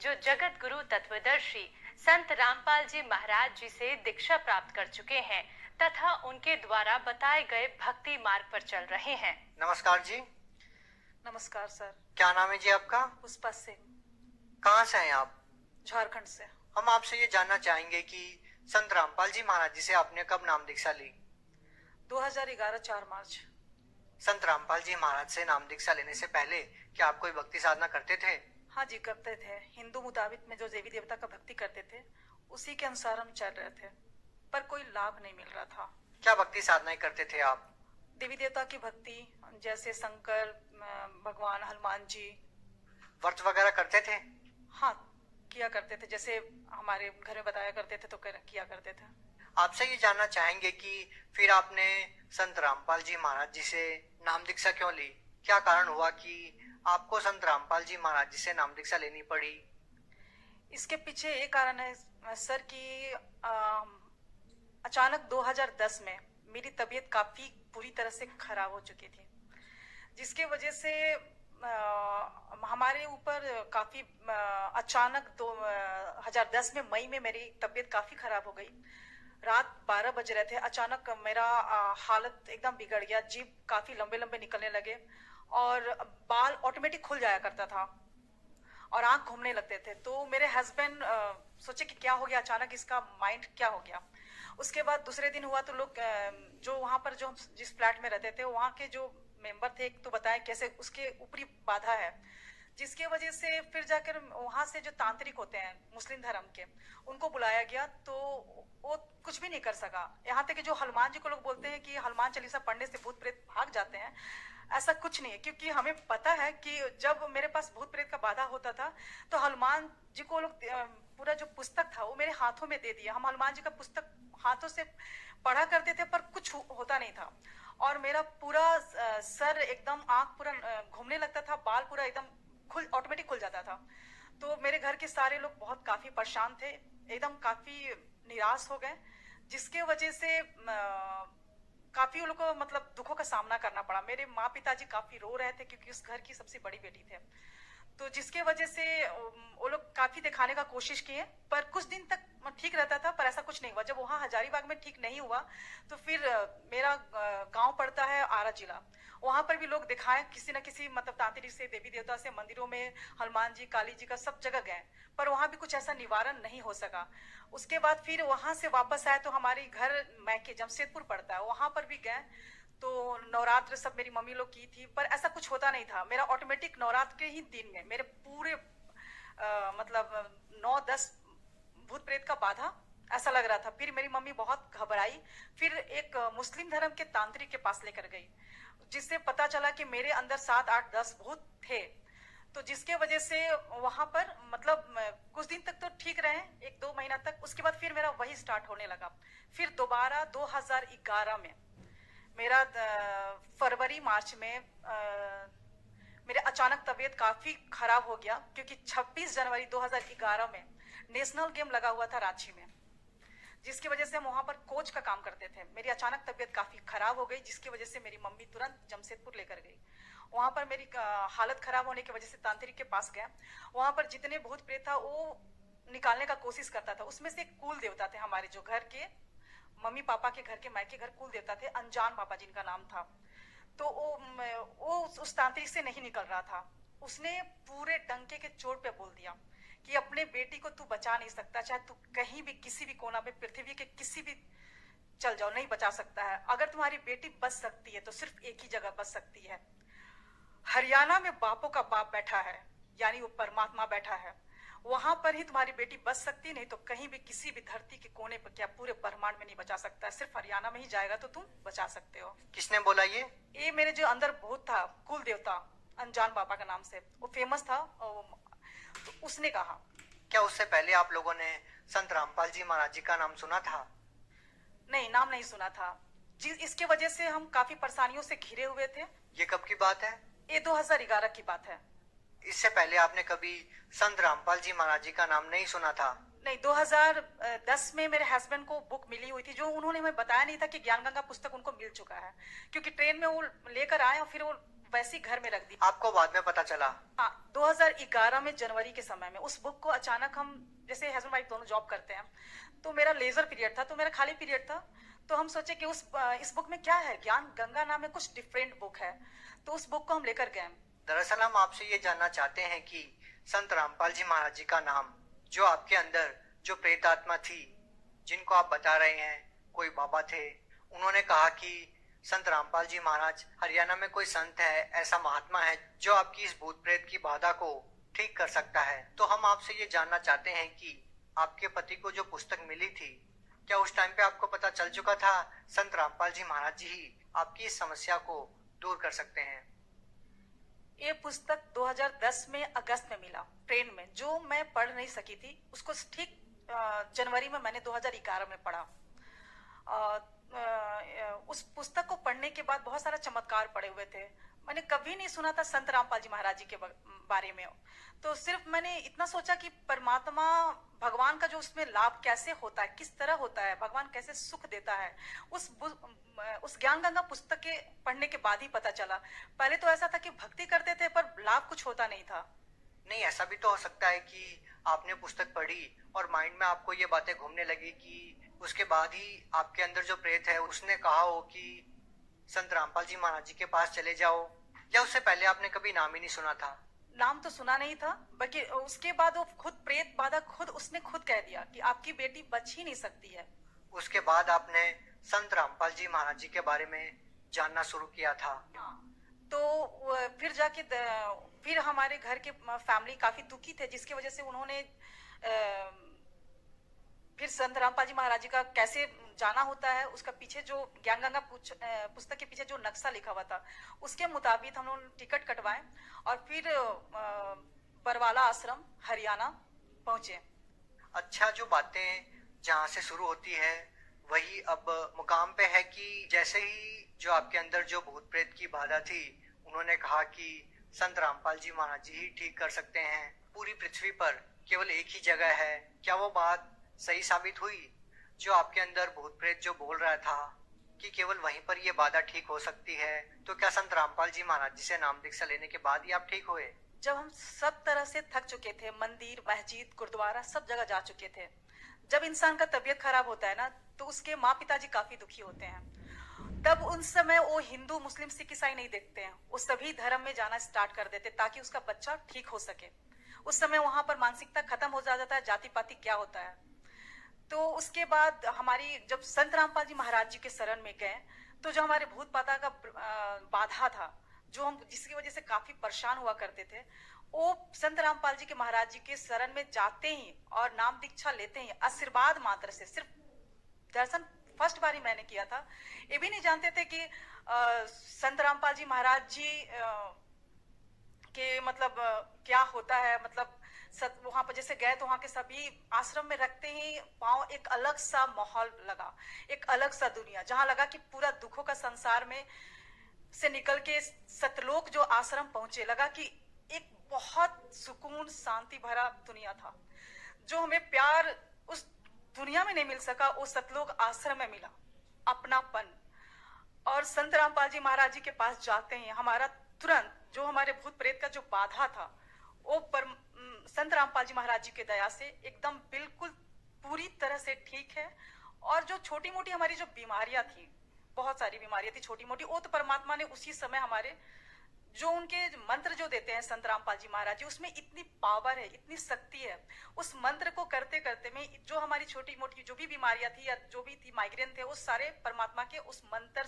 जो जगत गुरु तत्वदर्शी संत रामपाल जी महाराज जी से दीक्षा प्राप्त कर चुके हैं तथा उनके द्वारा बताए गए भक्ति मार्ग पर चल रहे हैं। नमस्कार जी। नमस्कार सर। क्या नाम है जी आपका? पुष्पा सिंह। कहाँ से हैं आप? झारखंड से। हम आपसे ये जानना चाहेंगे कि संत रामपाल जी महाराज जी से आपने कब नाम दीक्षा ली? 2011 4 मार्च। संत रामपाल जी महाराज से नाम दीक्षा लेने से पहले क्या आप कोई भक्ति साधना करते थे? हाँ जी, करते थे। हिंदू मुताबिक में जो देवी देवता का भक्ति करते थे उसी के अनुसार हम चल रहे थे, पर कोई लाभ नहीं मिल रहा था। क्या भक्ति साधनाएं करते थे आप? देवी देवता की भक्ति, जैसे शंकर भगवान, हनुमान जी। व्रत वगैरह करते थे? हाँ, किया करते थे, जैसे हमारे घर में बताया करते थे तो किया करते थे। आपसे ये जानना चाहेंगे कि फिर आपने संत रामपाल जी महाराज जी से नाम दीक्षा क्यों ली? क्या कारण हुआ कि आपको संत रामपाल जी महाराज जी से नाम दीक्षा लेनी पड़ी? इसके पीछे एक कारण है सर कि अचानक 2010 में मेरी तबीयत काफी पूरी तरह से खराब हो चुकी थी, जिसके वजह से हमारे ऊपर काफी अचानक 2010 में मई में मेरी तबीयत काफी खराब हो गई। रात 12 बज रहे थे, अचानक मेरा हालत एकदम बिगड़ गया। जीभ काफी लंबे लंबे निकलने लगे और बाल ऑटोमेटिक खुल जाया करता था और आंख घूमने लगते थे। तो मेरे हस्बैंड सोचे कि क्या हो गया अचानक, इसका माइंड क्या हो गया। उसके बाद दूसरे दिन हुआ तो लोग जो वहां पर जो जिस फ्लैट में रहते थे वहां के जो मेंबर थे तो बताए कैसे उसके ऊपरी बाधा है, जिसके वजह से फिर जाकर वहां से जो तांत्रिक होते हैं मुस्लिम धर्म के उनको बुलाया गया, तो वो कुछ भी नहीं कर सका। यहाँ तक कि जो हनुमान जी को लोग बोलते हैं कि हनुमान चालीसा पढ़ने से भूत प्रेत भाग जाते हैं, ऐसा कुछ नहीं है, क्योंकि हमें पता है कि जब मेरे पास भूत प्रेत का बाधा होता था तो हनुमान जी को लोग पूरा जो पुस्तक था वो मेरे हाथों में दे दिया। हम हनुमान जी का पुस्तक हाथों से पढ़ा करते थे पर कुछ होता नहीं था और मेरा पूरा सर एकदम, आंख पूरा घूमने लगता था, बाल पूरा एकदम ऑटोमेटिक खुल जाता था। तो मेरे घर के सारे लोग बहुत काफी परेशान थे, एकदम काफी निराश हो गए, जिसके वजह से काफी उन लोगों को मतलब दुखों का सामना करना पड़ा। मेरे माँ पिताजी काफी रो रहे थे क्योंकि उस घर की सबसे बड़ी बेटी थे, तो जिसके वजह से वो लोग काफी दिखाने का कोशिश किए, पर कुछ दिन तक ठीक रहता था, पर ऐसा कुछ नहीं हुआ। जब वहां हजारीबाग में ठीक नहीं हुआ तो फिर मेरा गांव पड़ता है आरा जिला, वहां पर भी लोग दिखाए किसी न किसी मतलब तांत्रिक से, देवी देवता से, मंदिरों में हनुमान जी, काली जी का सब जगह गए, पर वहां भी कुछ ऐसा निवारण नहीं हो सका। उसके बाद फिर वहां से वापस आए तो हमारी घर मैके जमशेदपुर पड़ता है, वहां पर भी गए तो नवरात्र सब मेरी मम्मी लोग की थी, पर ऐसा कुछ होता नहीं था। मेरा ऑटोमेटिक नवरात्र के ही दिन में मेरे पूरे मतलब 9-10 भूत प्रेत का बाधा ऐसा लग रहा था। फिर मेरी मम्मी बहुत घबराई, फिर एक मुस्लिम धर्म के तांत्रिक के पास लेकर गई, जिससे पता चला कि मेरे अंदर 7, 8, 10 भूत थे। तो जिसके वजह से वहां पर मतलब कुछ दिन तक तो ठीक रहे, 1-2 महीना तक। उसके बाद फिर मेरा वही स्टार्ट होने लगा। फिर दोबारा 2011 में मेरा फरवरी मार्च में मेरे अचानक तबीयत काफी खराब हो गया, क्योंकि 26 जनवरी 2011 में नेशनल गेम लगा हुआ था रांची में, जिसकी वजह से हम वहां पर कोच का काम करते थे। मेरी अचानक तबीयत काफी खराब हो गई, जिसकी वजह से मेरी मम्मी तुरंत जमशेदपुर लेकर गई। वहां पर मेरी हालत खराब होने की वजह से तांत्रिक के पास गया। वहां पर जितने भूत प्रेत था वो निकालने का कोशिश करता था। उसमें से एक कुल देवता थे हमारे जो घर के, मम्मी पापा के घर के मायके घर कुल देवता थे, अनजान पापा जिनका नाम था। तो वो उस तांत्रिक से नहीं निकल रहा था। उसने पूरे डंके के चोट पे बोल दिया कि अपने बेटी को तू बचा नहीं सकता, चाहे तू कहीं भी किसी भी कोना में पृथ्वी के किसी भी चल जाओ, नहीं बचा सकता है। अगर तुम्हारी बेटी बच सकती है तो सिर्फ एक ही जगह बच सकती है, हरियाणा में बापों का बाप बैठा है, यानी वो परमात्मा बैठा है, वहां पर ही तुम्हारी बेटी बच सकती, नहीं तो कहीं भी किसी भी धरती के कोने पर, क्या पूरे ब्रह्मांड में नहीं बचा सकता है, सिर्फ हरियाणा में ही जाएगा तो तुम बचा सकते हो। किसने बोला ये? मेरे जो अंदर भूत था, कुल देवता अनजान बाबा का नाम से, वो फेमस था, तो उसने कहा। क्या उससे पहले आप लोगों ने संत रामपाल जी महाराज जी का नाम सुना था? नहीं, नाम नहीं सुना था जी। इसके वजह से हम काफी परेशानियों से घिरे हुए थे। ये कब की बात है? ये 2011 की बात है। इससे पहले आपने कभी संत रामपाल जी महाराज जी का नाम नहीं सुना था? नहीं, 2010 में मेरे हस्बैंड को बुक मिली हुई थी, जो उन्होंने हमें बताया नहीं था कि ज्ञान गंगा पुस्तक उनको मिल चुका है, क्योंकि ट्रेन में वो लेकर आए और फिर वो वैसे ही घर में रख दी। आपको बाद में पता चला? हाँ, 2011 में जनवरी के समय में उस बुक को अचानक, हम जैसे हस्बैंड वाइफ दोनों जॉब करते हैं, तो मेरा लेजर पीरियड था, तो मेरा खाली पीरियड था, तो हम सोचे कि इस बुक में क्या है, ज्ञान गंगा नाम में कुछ डिफरेंट बुक है, तो उस बुक को हम लेकर गए। दरअसल हम आपसे ये जानना चाहते हैं कि संत रामपाल जी महाराज जी का नाम, जो आपके अंदर जो प्रेत आत्मा थी, जिनको आप बता रहे हैं कोई बाबा थे, उन्होंने कहा कि संत रामपाल जी महाराज हरियाणा में कोई संत है, ऐसा महात्मा है जो आपकी इस भूत प्रेत की बाधा को ठीक कर सकता है। तो हम आपसे ये जानना चाहते हैं कि आपके पति को जो पुस्तक मिली थी, क्या उस टाइम पे आपको पता चल चुका था संत रामपाल जी महाराज जी ही आपकी इस समस्या को दूर कर सकते हैं? ये पुस्तक 2010 में अगस्त में मिला ट्रेन में, जो मैं पढ़ नहीं सकी थी, उसको ठीक जनवरी में मैंने 2011 में पढ़ा। उस पुस्तक को पढ़ने के बाद बहुत सारा चमत्कार पड़े हुए थे। मैंने कभी नहीं सुना था संत रामपाल जी महाराज जी के बारे में, तो सिर्फ मैंने इतना सोचा कि परमात्मा भगवान का जो उसमें लाभ कैसे होता है, किस तरह होता है, भगवान कैसे सुख देता है, उस ज्ञान गंगा पुस्तक के पढ़ने के बाद ही पता चला। पहले तो ऐसा था कि भक्ति करते थे पर लाभ कुछ होता नहीं था। नहीं, ऐसा भी तो हो सकता है कि आपने पुस्तक पढ़ी और माइंड में आपको ये बातें घूमने लगी कि उसके बाद ही आपके अंदर जो प्रेत है उसने कहा हो कि संत रामपाल जी महाराज जी के पास चले जाओ, या उससे पहले आपने कभी नाम ही नहीं सुना था? नाम तो सुना नहीं था, बल्कि उसके बाद वो खुद प्रेत बाधा उसने खुद कह दिया कि आपकी बेटी बच ही नहीं सकती है। उसके बाद आपने संत रामपाल जी महाराज जी के बारे में जानना शुरू किया था। तो फिर जाके फिर हमारे घर के फैमिली काफी दुखी थे, जिसकी वजह से उन्होंने फिर संत रामपाल जी महाराज जी का कैसे जाना होता है, उसका पीछे जो ज्ञान गंगा पुस्तक के पीछे जो नक्शा लिखा हुआ था, उसके मुताबिक हम लोग टिकट कटवाए और फिर बरवाला आश्रम हरियाणा पहुंचे। अच्छा, जो बातें जहाँ से शुरू होती है वही अब मुकाम पे है कि जैसे ही जो आपके अंदर जो भूत प्रेत की बाधा थी, उन्होंने कहा कि संत रामपाल जी महाराज जी ही ठीक कर सकते हैं, पूरी पृथ्वी पर केवल एक ही जगह है। क्या वो बात सही साबित हुई? जो आपके अंदर भूत प्रेत जो बोल रहा था कि केवल वहीं पर ये बाधा ठीक हो सकती है, तो क्या संत रामपाल जी महाराज जी से नाम दीक्षा लेने के बाद ही आप ठीक हुए? जब हम सब तरह से थक चुके थे, मंदिर, मस्जिद, गुरुद्वारा सब जगह जा चुके थे, जब इंसान का तबीयत खराब होता है ना, तो उसके माँ पिताजी काफी दुखी होते हैं। तब उन समय वो हिंदू, मुस्लिम, सिख, ईसाई नहीं देखते हैं, वो सभी धर्म में जाना स्टार्ट कर देते ताकि उसका बच्चा ठीक हो सके। उस समय वहां पर मानसिकता खत्म हो जाता है, जाति पाति क्या होता है। तो उसके बाद हमारी जब संत रामपाल जी महाराज जी के शरण में गए, तो जो हमारे भूत बाधा का बाधा था, जो हम जिसकी वजह से काफी परेशान हुआ करते थे, वो संत रामपाल जी के महाराज जी के शरण में जाते ही और नाम दीक्षा लेते ही आशीर्वाद मात्र से, सिर्फ दर्शन फर्स्ट बार ही मैंने किया था, ये भी नहीं जानते थे कि संत रामपाल जी महाराज जी के मतलब क्या होता है। मतलब वहां पर जैसे गए तो वहां के सभी आश्रम में रखते ही पाँव एक अलग सा माहौल लगा, एक अलग सा दुनिया, जहां लगा कि पूरा दुखों का संसार में से निकल के सतलोक जो आश्रम पहुंचे, लगा कि एक बहुत सुकून शांति भरा दुनिया था। जो हमें प्यार उस दुनिया में नहीं मिल सका, वो सतलोक आश्रम में मिला, अपनापन। और संत रामपाल जी महाराज जी के पास जाते हैं हमारा तुरंत जो हमारे भूत प्रेत का जो बाधा था, वो संत रामपाल जी महाराज जी के दया से एकदम बिल्कुल पूरी तरह से ठीक है। और जो छोटी मोटी हमारी जो बीमारियां थी, बहुत सारी बीमारियां थी छोटी मोटी, वो तो परमात्मा ने उसी समय हमारे जो उनके मंत्र जो देते हैं संत रामपाल जी महाराज जी, उसमें इतनी पावर है, इतनी शक्ति है। उस मंत्र को करते करते में जो हमारी छोटी मोटी जो भी बीमारियां थी या जो भी थी, माइग्रेन थे, वो सारे परमात्मा के उस मंत्र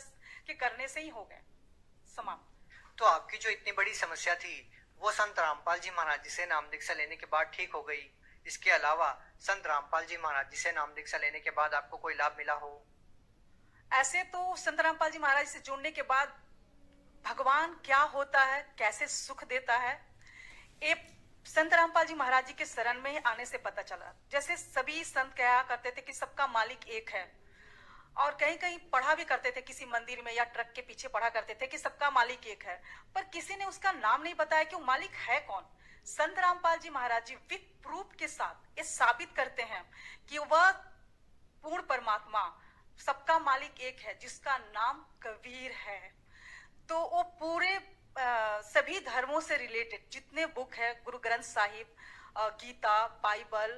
के करने से ही हो गए समाप्त। तो आपकी जो इतनी बड़ी समस्या थी वो संत रामपाल जी महाराज जी से नाम दीक्षा लेने के बाद ठीक हो गई। इसके अलावा संत रामपाल जी महाराज जी से नाम दीक्षा लेने के बाद आपको कोई लाभ मिला हो? ऐसे तो संत रामपाल जी महाराज से जुड़ने के बाद भगवान क्या होता है, कैसे सुख देता है, ये संत रामपाल जी महाराज जी के शरण में आने से पता चला। जैसे सभी संत कहा करते थे कि सबका मालिक एक है, और कहीं कहीं पढ़ा भी करते थे, किसी मंदिर में या ट्रक के पीछे पढ़ा करते थे कि सबका मालिक एक है, पर किसी ने उसका नाम नहीं बताया कि वो मालिक है कौन। संत रामपाल जी महाराज जी विद प्रूफ के साथ ये साबित करते हैं कि वह पूर्ण परमात्मा, सबका मालिक एक है, जिसका नाम कबीर है। तो वो पूरे सभी धर्मों से रिलेटेड जितने बुक है, गुरु ग्रंथ साहिब, गीता, बाइबल,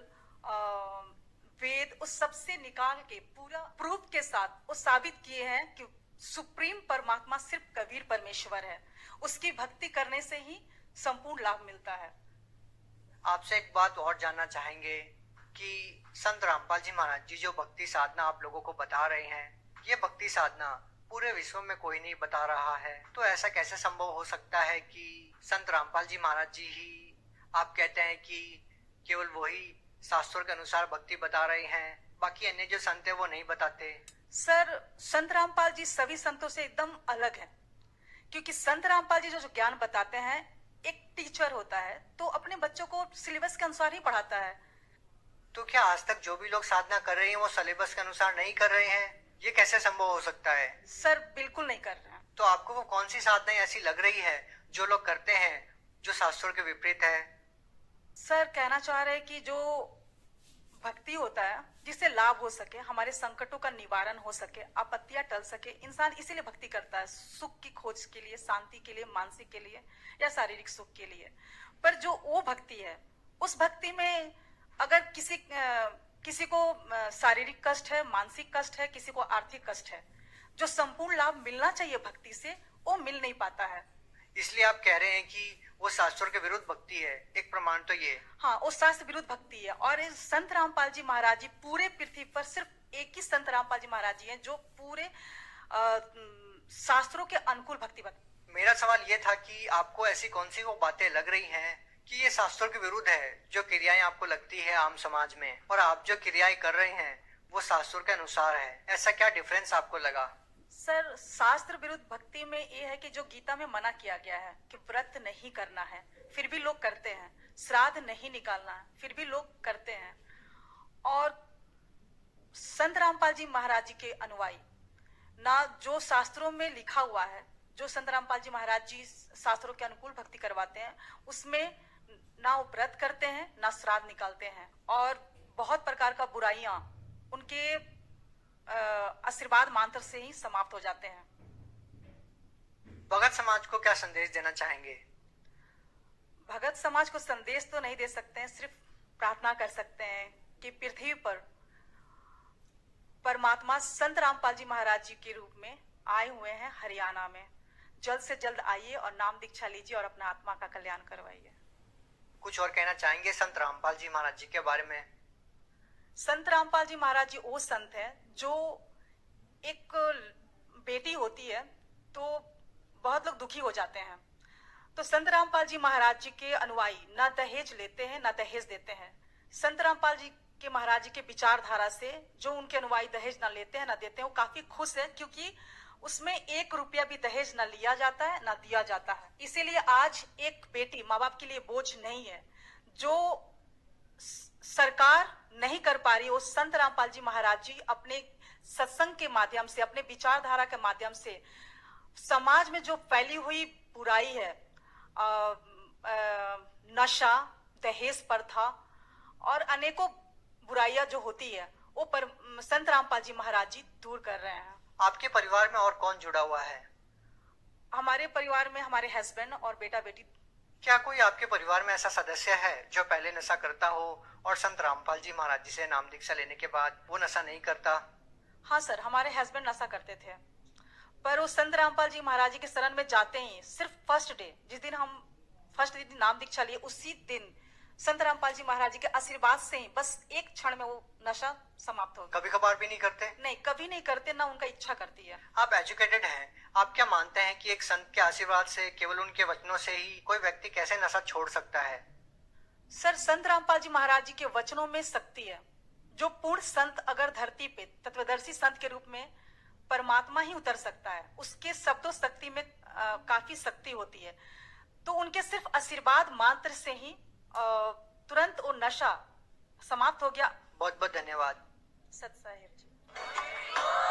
वेद, उस सबसे निकाल के पूरा प्रूफ के साथ वो साबित किए हैं कि सुप्रीम परमात्मा सिर्फ कबीर परमेश्वर है। उसकी भक्ति करने से ही संपूर्ण लाभ मिलता है। आपसे एक बात और जानना चाहेंगे कि संत रामपाल जी महाराज जी जो भक्ति साधना आप लोगों को बता रहे हैं, ये भक्ति साधना पूरे विश्व में कोई नहीं बता रहा है, तो ऐसा कैसे संभव हो सकता है कि संत रामपाल जी महाराज जी ही आप कहते हैं कि केवल वही शास्त्रों के अनुसार भक्ति बता रहे हैं, बाकी अन्य जो संत है वो नहीं बताते? सर, संत रामपाल जी सभी संतों से एकदम अलग हैं, क्योंकि संत रामपाल जी जो ज्ञान बताते हैं, एक टीचर होता है तो अपने बच्चों को सिलेबस के अनुसार ही पढ़ाता है। तो क्या आज तक जो भी लोग साधना कर रहे हैं वो सिलेबस के अनुसार नहीं कर रहे हैं? ये कैसे संभव हो सकता है? सर, बिल्कुल नहीं कर रहे हैं। तो आपको वो कौन सी साधनाएं ऐसी लग रही है जो लोग करते हैं जो शास्त्रों के विपरीत है? सर, कहना चाह रहे हैं कि जो भक्ति होता है जिससे लाभ हो सके, हमारे संकटों का निवारण हो सके, आपत्तियां टल सके, इंसान इसीलिए भक्ति करता है, सुख की खोज के लिए, शांति के लिए, मानसिक के लिए या शारीरिक सुख के लिए। पर जो वो भक्ति है, उस भक्ति में अगर किसी को शारीरिक कष्ट है, मानसिक कष्ट है, किसी को आर्थिक कष्ट है, जो संपूर्ण लाभ मिलना चाहिए भक्ति से, वो मिल नहीं पाता है। इसलिए आप कह रहे हैं कि वो शास्त्रों के विरुद्ध भक्ति है। एक प्रमाण तो ये। हाँ, वो शास्त्र विरुद्ध भक्ति है। और इस संत रामपाल जी महाराज जी, पूरे पृथ्वी पर सिर्फ एक ही संत रामपाल जी महाराज जी हैं जो पूरे शास्त्रों के अनुकूल भक्ति बता। मेरा सवाल ये था कि आपको ऐसी कौन सी वो बातें लग रही हैं कि ये शास्त्रों के विरुद्ध है, जो क्रियाएं आपको लगती है आम समाज में, और आप जो क्रियाएं कर रहे हैं वो शास्त्रों के अनुसार है, ऐसा क्या डिफरेंस आपको लगा? सर, शास्त्र विरुद्ध भक्ति में ये है कि जो गीता में मना किया गया है कि व्रत नहीं करना है, फिर भी लोग करते हैं, श्राद्ध नहीं निकालना है, फिर भी लोग करते हैं। और संत रामपाल जी महाराज जी के अनुयायी ना जो शास्त्रों में लिखा हुआ है, जो संत रामपाल जी महाराज जी शास्त्रों के अनुकूल भक्ति करवाते हैं, उसमें ना वो व्रत करते हैं, ना श्राद्ध निकालते हैं, और बहुत प्रकार का बुराइयां उनके आशीर्वाद मंत्र से ही समाप्त हो जाते हैं। भगत समाज को क्या संदेश देना चाहेंगे? भगत समाज को संदेश तो नहीं दे सकते हैं, सिर्फ प्रार्थना कर सकते हैं कि पृथ्वी पर परमात्मा संत रामपाल जी महाराज जी के रूप में आए हुए हैं हरियाणा में। जल्द से जल्द आइए और नाम दीक्षा लीजिए और अपना आत्मा का कल्याण करवाइए। कुछ और कहना चाहेंगे संत रामपाल जी महाराज जी के बारे में? संत रामपाल जी महाराज जी वो संत है जो, एक बेटी होती है तो बहुत लोग दुखी हो जाते हैं, तो संत रामपाल जी महाराज जी के अनुयायी ना दहेज लेते हैं ना दहेज देते हैं। संत रामपाल जी के महाराज जी के विचारधारा से जो उनके अनुयायी दहेज ना लेते हैं ना देते हैं, वो काफी खुश है, क्योंकि उसमें 1 रुपया भी दहेज ना लिया जाता है ना दिया जाता है। इसीलिए आज एक बेटी माँ बाप के लिए बोझ नहीं है। जो सरकार नहीं कर पा रही, वो संत रामपाल जी महाराज जी अपने सत्संग के माध्यम से, अपने विचारधारा के माध्यम से समाज में जो फैली हुई बुराई है, नशा, दहेज प्रथा और अनेकों बुराइयां जो होती है, वो पर संत रामपाल जी महाराज जी दूर कर रहे हैं। आपके परिवार में और कौन जुड़ा हुआ है? हमारे परिवार में हमारे हस्बैंड और बेटा बेटी। क्या कोई आपके परिवार में ऐसा सदस्य है जो पहले नशा करता हो और संत रामपाल जी महाराज जी से नाम दीक्षा लेने के बाद वो नशा नहीं करता? हाँ सर, हमारे हस्बैंड नशा करते थे, पर वो संत रामपाल जी महाराज जी के शरण में जाते ही सिर्फ फर्स्ट डे, जिस दिन हम फर्स्ट दिन नाम दीक्षा लिए, उसी दिन संत रामपाल जी महाराज जी के आशीर्वाद से ही बस एक क्षण में वो नशा समाप्त हो गया। कभी कभार भी नहीं करते? नहीं, कभी नहीं करते, ना उनका इच्छा करती है। आप एजुकेटेड हैं, आप क्या मानते हैं कि एक संत के आशीर्वाद से, केवल उनके वचनों से ही कोई व्यक्ति कैसे नशा छोड़ सकता है? सर, संत रामपाल जी महाराज जी के वचनों में शक्ति है। जो पूर्ण संत अगर धरती पे तत्वदर्शी संत के रूप में परमात्मा ही उतर सकता है, उसके शब्दों शक्ति में काफी शक्ति होती है, तो उनके सिर्फ आशीर्वाद मात्र से ही तुरंत वो नशा समाप्त हो गया। बहुत बहुत धन्यवाद। सत साहिब जी।